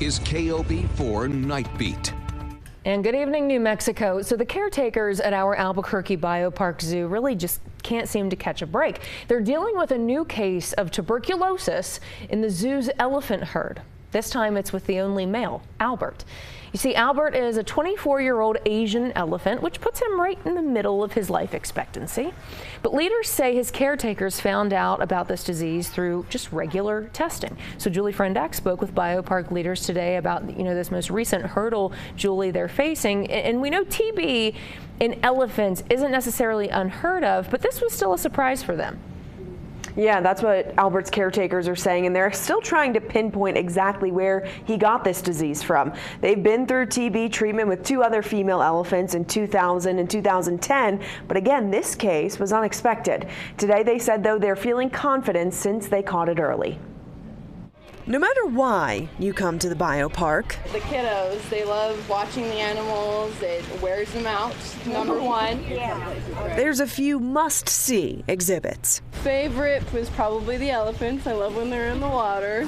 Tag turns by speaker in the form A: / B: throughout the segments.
A: is KOB4 Night Beat.
B: And good evening, New Mexico. So the caretakers at our Albuquerque BioPark Zoo really just can't seem to catch a break. They're dealing with a new case of tuberculosis in the zoo's elephant herd. This time it's with the only male, Albert. You see, Albert is a 24-year-old Asian elephant, which puts him right in the middle of his life expectancy. But leaders say his caretakers found out about this disease through just regular testing. So Julie Frendeck spoke with BioPark leaders today about, this most recent hurdle, Julie, they're facing. And we know TB in elephants isn't necessarily unheard of, but this was still a surprise for them.
C: Yeah, that's what Albert's caretakers are saying, and they're still trying to pinpoint exactly where he got this disease from. They've been through TB treatment with two other female elephants in 2000 and 2010, but again, this case was unexpected. Today they said, though, they're feeling confident since they caught it early. No matter why you come to the biopark,
D: the kiddos, they love watching the animals. It wears them out, number one.
C: There's a few must-see exhibits.
D: Favorite was probably the elephants. I love when they're in the water.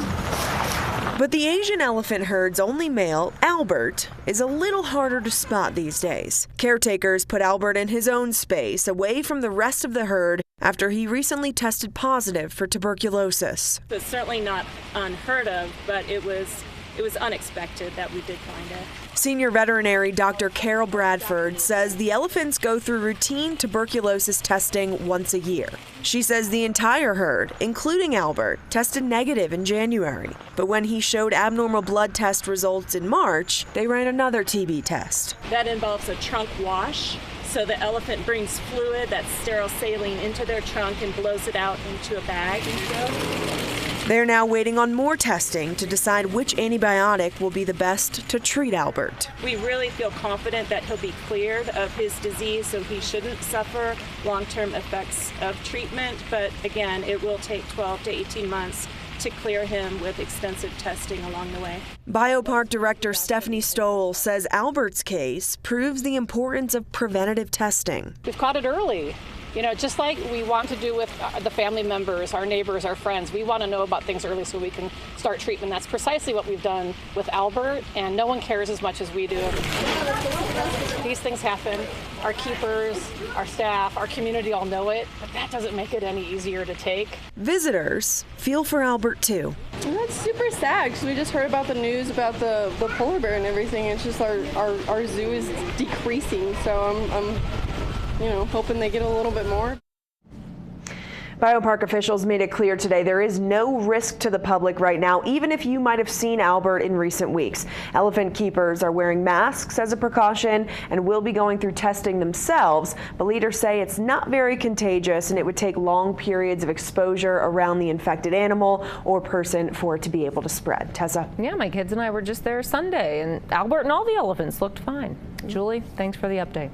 C: But the Asian elephant herd's only male, Albert, is a little harder to spot these days. Caretakers put Albert in his own space, away from the rest of the herd, after he recently tested positive for tuberculosis.
E: It's certainly not unheard of, but it was unexpected that we did find it.
C: Senior veterinary Dr. Carol Bradford says the elephants go through routine tuberculosis testing once a year. She says the entire herd, including Albert, tested negative in January. But when he showed abnormal blood test results in March, they ran another TB test.
E: That involves a trunk wash. So the elephant brings fluid, that's sterile saline, into their trunk and blows it out into a bag.
C: They're now waiting on more testing to decide which antibiotic will be the best to treat Albert.
E: We really feel confident that he'll be cleared of his disease, so he shouldn't suffer long-term effects of treatment. But again, it will take 12 to 18 months to clear him with extensive testing along the way.
C: BioPark Director Stephanie Stoll says Albert's case proves the importance of preventative testing.
F: We've caught it early. Just like we want to do with the family members, our neighbors, our friends, we want to know about things early so we can start treatment. That's precisely what we've done with Albert, and no one cares as much as we do. These things happen. Our keepers, our staff, our community all know it, but that doesn't make it any easier to take.
C: Visitors feel for Albert too.
D: That's super sad because we just heard about the news about the polar bear and everything. It's just our zoo is decreasing, so I'm hoping they get a little bit more. BioPark officials made it clear today there is no risk to the public right now, even if you might have seen Albert in recent weeks. Elephant keepers are wearing masks as a precaution and will be going through testing themselves, but leaders say it's not very contagious and it would take long periods of exposure around the infected animal or person for it to be able to spread. Tessa?
B: Yeah, my kids and I were just there Sunday, and Albert and all the elephants looked fine. Julie, thanks for the update.